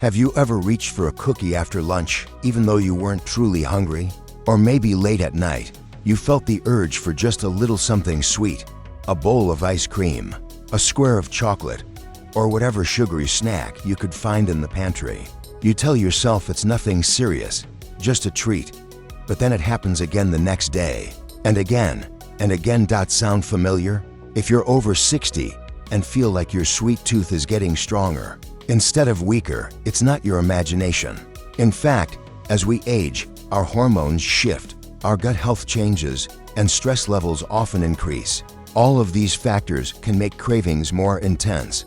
Have you ever reached for a cookie after lunch, even though you weren't truly hungry? Or maybe late at night, you felt the urge for just a little something sweet, a bowl of ice cream, a square of chocolate, or whatever sugary snack you could find in the pantry. You tell yourself it's nothing serious, just a treat. But then it happens again the next day, and again, and again. Sound familiar? If you're over 60 and feel like your sweet tooth is getting stronger instead of weaker, it's not your imagination. In fact, as we age, our hormones shift, our gut health changes, and stress levels often increase. All of these factors can make cravings more intense,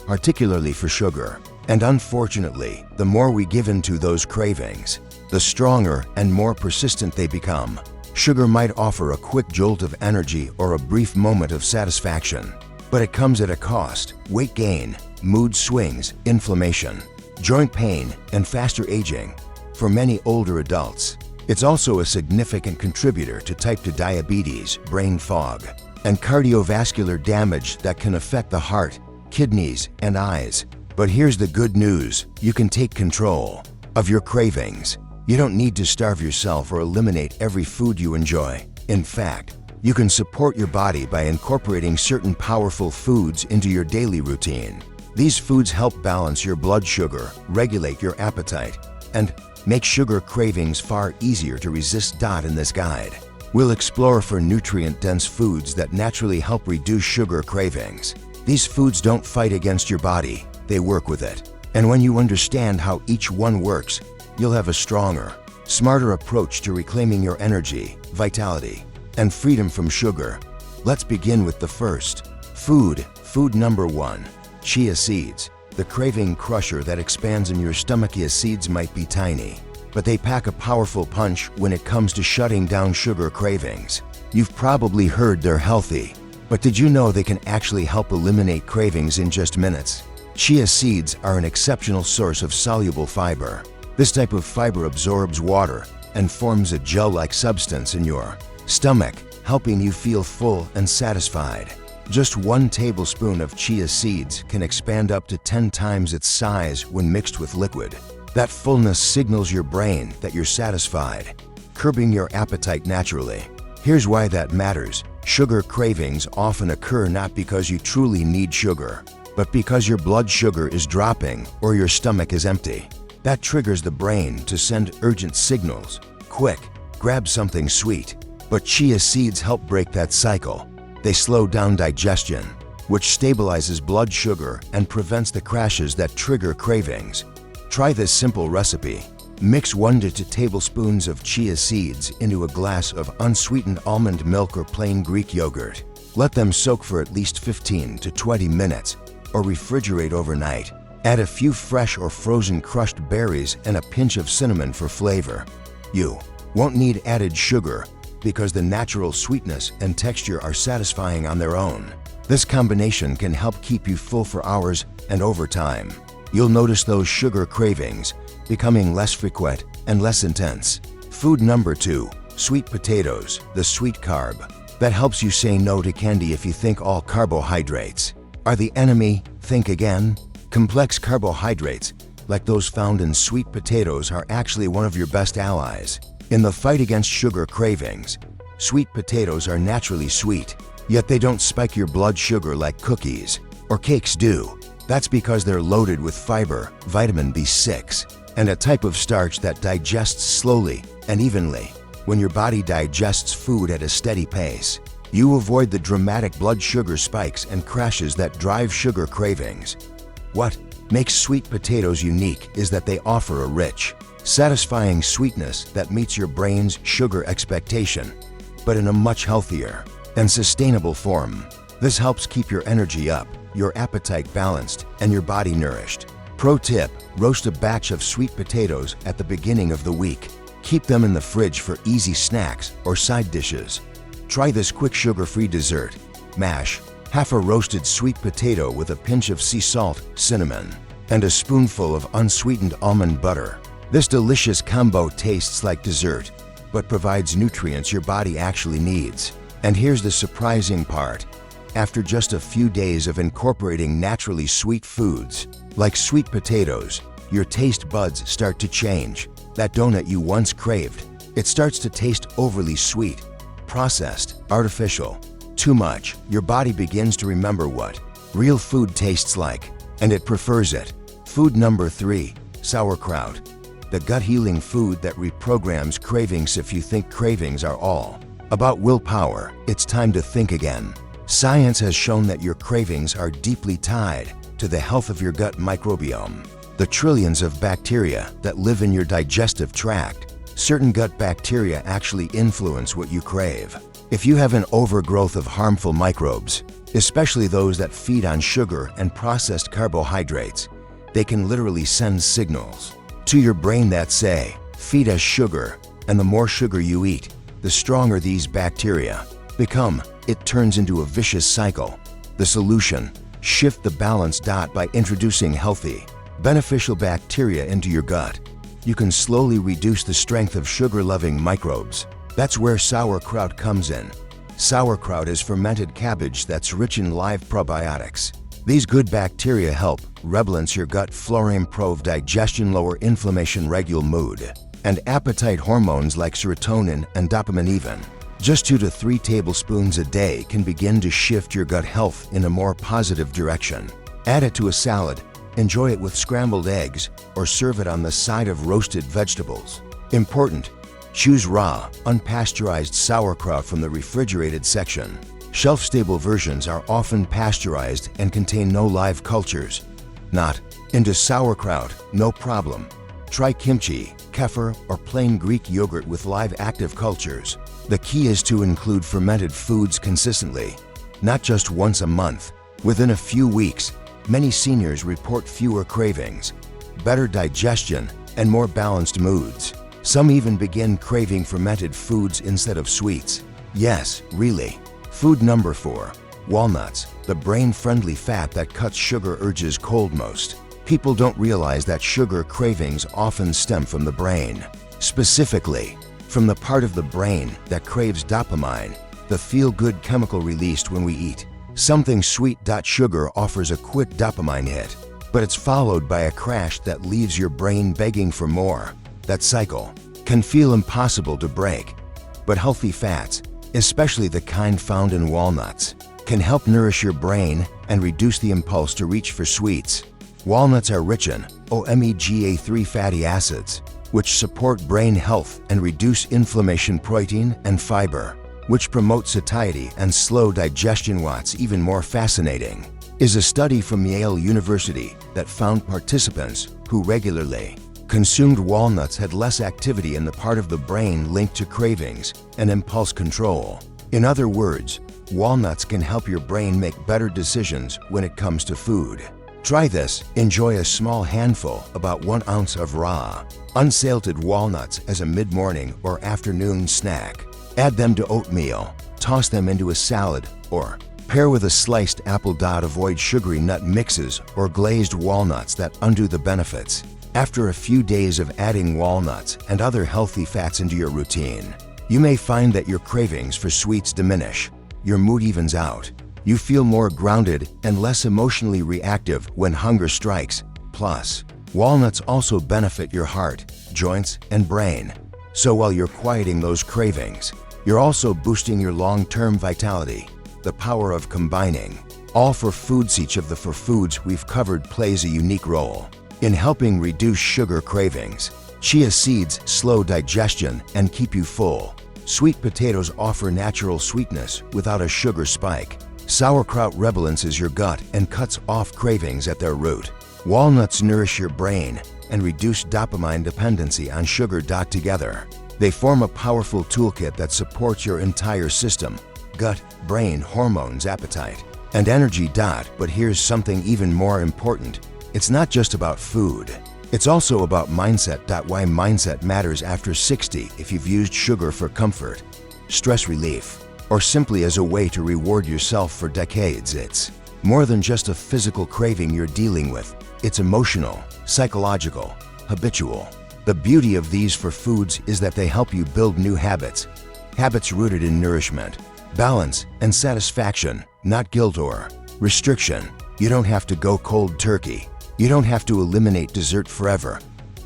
particularly for sugar. And unfortunately, the more we give in to those cravings, the stronger and more persistent they become. Sugar might offer a quick jolt of energy or a brief moment of satisfaction, but it comes at a cost: weight gain, mood swings, inflammation, joint pain, and faster aging. For many older adults, it's also a significant contributor to type 2 diabetes, brain fog, and cardiovascular damage that can affect the heart, kidneys, and eyes. But here's the good news: you can take control of your cravings. You don't need to starve yourself or eliminate every food you enjoy. In fact, you can support your body by incorporating certain powerful foods into your daily routine. These foods help balance your blood sugar, regulate your appetite, and make sugar cravings far easier to resist. In this guide, we'll explore for nutrient-dense foods that naturally help reduce sugar cravings. These foods don't fight against your body, they work with it. And when you understand how each one works, you'll have a stronger, smarter approach to reclaiming your energy, vitality, and freedom from sugar. Let's begin with the first. Food number 1. Chia seeds. The craving crusher that expands in your stomach. Chia seeds might be tiny, but they pack a powerful punch when it comes to shutting down sugar cravings. You've probably heard they're healthy, but did you know they can actually help eliminate cravings in just minutes? Chia seeds are an exceptional source of soluble fiber. This type of fiber absorbs water and forms a gel-like substance in your stomach, helping you feel full and satisfied. Just 1 tablespoon of chia seeds can expand up to 10 times its size when mixed with liquid. That fullness signals your brain that you're satisfied, curbing your appetite naturally. Here's why that matters. Sugar cravings often occur not because you truly need sugar, but because your blood sugar is dropping or your stomach is empty. That triggers the brain to send urgent signals. Quick, grab something sweet. But chia seeds help break that cycle. They slow down digestion, which stabilizes blood sugar and prevents the crashes that trigger cravings. Try this simple recipe. Mix 1 to 2 tablespoons of chia seeds into a glass of unsweetened almond milk or plain Greek yogurt. Let them soak for at least 15 to 20 minutes or refrigerate overnight. Add a few fresh or frozen crushed berries and a pinch of cinnamon for flavor. You won't need added sugar because the natural sweetness and texture are satisfying on their own. This combination can help keep you full for hours, and over time, you'll notice those sugar cravings becoming less frequent and less intense. Food number 2. Sweet potatoes. The sweet carb that helps you say no to candy. If you think all carbohydrates are the enemy, think again. Complex carbohydrates, like those found in sweet potatoes, are actually one of your best allies. In the fight against sugar cravings, sweet potatoes are naturally sweet, yet they don't spike your blood sugar like cookies or cakes do. That's because they're loaded with fiber, vitamin B6, and a type of starch that digests slowly and evenly. When your body digests food at a steady pace, you avoid the dramatic blood sugar spikes and crashes that drive sugar cravings. What makes sweet potatoes unique is that they offer a rich, satisfying sweetness that meets your brain's sugar expectation, but in a much healthier and sustainable form. This helps keep your energy up, your appetite balanced, and your body nourished. Pro tip: roast a batch of sweet potatoes at the beginning of the week. Keep them in the fridge for easy snacks or side dishes. Try this quick sugar-free dessert. Mash half a roasted sweet potato with a pinch of sea salt, cinnamon, and a spoonful of unsweetened almond butter. This delicious combo tastes like dessert, but provides nutrients your body actually needs. And here's the surprising part. After just a few days of incorporating naturally sweet foods, like sweet potatoes, your taste buds start to change. That donut you once craved, it starts to taste overly sweet, processed, artificial. Too much. Your body begins to remember what real food tastes like, and it prefers it. Food number 3, sauerkraut. The gut-healing food that reprograms cravings. If you think cravings are all about willpower, it's time to think again. Science has shown that your cravings are deeply tied to the health of your gut microbiome. The trillions of bacteria that live in your digestive tract. Certain gut bacteria actually influence what you crave. If you have an overgrowth of harmful microbes, especially those that feed on sugar and processed carbohydrates, they can literally send signals to your brain that say, "Feed us sugar," and the more sugar you eat, the stronger these bacteria become. It turns into a vicious cycle. The solution: shift the balance. By introducing healthy, beneficial bacteria into your gut, you can slowly reduce the strength of sugar-loving microbes. That's where sauerkraut comes in. Sauerkraut is fermented cabbage that's rich in live probiotics. These good bacteria help rebalance your gut flora, improve digestion, lower inflammation, regulate mood, and appetite. Hormones like serotonin and dopamine. Even just 2 to 3 tablespoons a day can begin to shift your gut health in a more positive direction. Add it to a salad, enjoy it with scrambled eggs, or serve it on the side of roasted vegetables. Important: choose raw, unpasteurized sauerkraut from the refrigerated section. Shelf-stable versions are often pasteurized and contain no live cultures. Not into sauerkraut? No problem. Try kimchi, kefir, or plain Greek yogurt with live active cultures. The key is to include fermented foods consistently, not just once a month. Within a few weeks, many seniors report fewer cravings, better digestion, and more balanced moods. Some even begin craving fermented foods instead of sweets. Yes, really. Food number 4, walnuts. The brain-friendly fat that cuts sugar urges cold. Most people don't realize that sugar cravings often stem from the brain. Specifically, from the part of the brain that craves dopamine, the feel-good chemical released when we eat something sweet. Sugar offers a quick dopamine hit, but it's followed by a crash that leaves your brain begging for more. That cycle can feel impossible to break, but healthy fats, especially the kind found in walnuts, can help nourish your brain and reduce the impulse to reach for sweets. Walnuts are rich in omega-3 fatty acids, which support brain health and reduce inflammation, protein and fiber, which promote satiety and slow digestion. What's even more fascinating is a study from Yale University that found participants who regularly consumed walnuts had less activity in the part of the brain linked to cravings and impulse control. In other words, walnuts can help your brain make better decisions when it comes to food. Try this. Enjoy a small handful, about 1 ounce of raw, unsalted walnuts as a mid-morning or afternoon snack. Add them to oatmeal, toss them into a salad, or pair with a sliced apple. Avoid sugary nut mixes or glazed walnuts that undo the benefits. After a few days of adding walnuts and other healthy fats into your routine, you may find that your cravings for sweets diminish, your mood evens out, you feel more grounded and less emotionally reactive when hunger strikes. Plus, walnuts also benefit your heart, joints, and brain. So while you're quieting those cravings, you're also boosting your long-term vitality. The power of combining all four foods. Each of the 4 foods we've covered plays a unique role in helping reduce sugar cravings. Chia seeds slow digestion and keep you full. Sweet potatoes offer natural sweetness without a sugar spike. Sauerkraut rebalances your gut and cuts off cravings at their root. Walnuts nourish your brain and reduce dopamine dependency on sugar. Together, they form a powerful toolkit that supports your entire system: gut, brain, hormones, appetite, and energy. But here's something even more important. It's not just about food. It's also about mindset. Why mindset matters after 60. If you've used sugar for comfort, stress relief, or simply as a way to reward yourself for decades, it's more than just a physical craving you're dealing with. It's emotional, psychological, habitual. The beauty of these 4 foods is that they help you build new habits. Habits rooted in nourishment, balance, and satisfaction, not guilt or restriction. You don't have to go cold turkey. You don't have to eliminate dessert forever.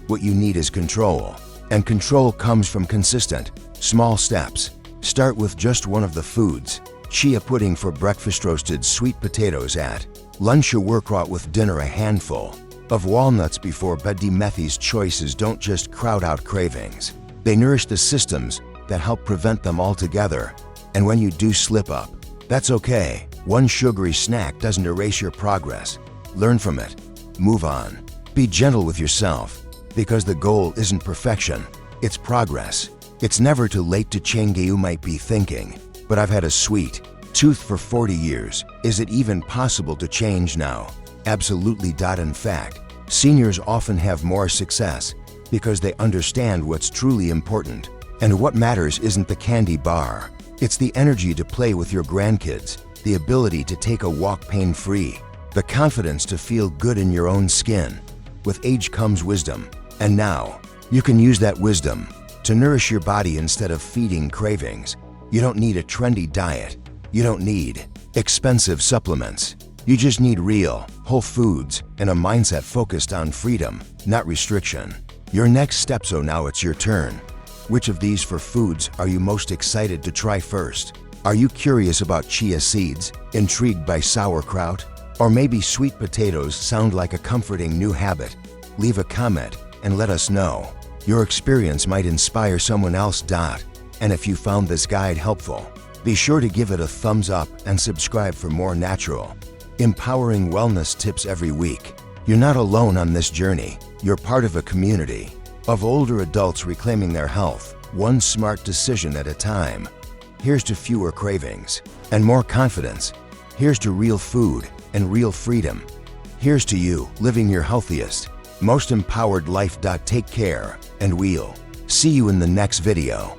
What you need is control. And control comes from consistent, small steps. Start with just one of the foods. Chia pudding for breakfast, roasted sweet potatoes at lunch, a workout with dinner, a handful of walnuts before bed. These choices don't just crowd out cravings. They nourish the systems that help prevent them altogether. And when you do slip up, that's okay. One sugary snack doesn't erase your progress. Learn from it. Move on. Be gentle with yourself, because the goal isn't perfection, it's progress. It's never too late to change. You might be thinking, but I've had a sweet tooth for 40 years. Is it even possible to change now? Absolutely. In fact, seniors often have more success because they understand what's truly important. And what matters isn't the candy bar. It's the energy to play with your grandkids, the ability to take a walk pain-free, the confidence to feel good in your own skin. With age comes wisdom, and now you can use that wisdom to nourish your body instead of feeding cravings. You don't need a trendy diet. You don't need expensive supplements. You just need real, whole foods and a mindset focused on freedom, not restriction. Your next step. So now it's your turn. Which of these 4 foods are you most excited to try first? Are you curious about chia seeds, intrigued by sauerkraut, or maybe sweet potatoes sound like a comforting new habit? Leave a comment and let us know. Your experience might inspire someone else. And if you found this guide helpful, be sure to give it a thumbs up and subscribe for more natural, empowering wellness tips every week. You're not alone on this journey. You're part of a community of older adults reclaiming their health, one smart decision at a time. Here's to fewer cravings and more confidence. Here's to real food and real freedom. Here's to you living your healthiest, most empowered life. Take care, and we'll see you in the next video.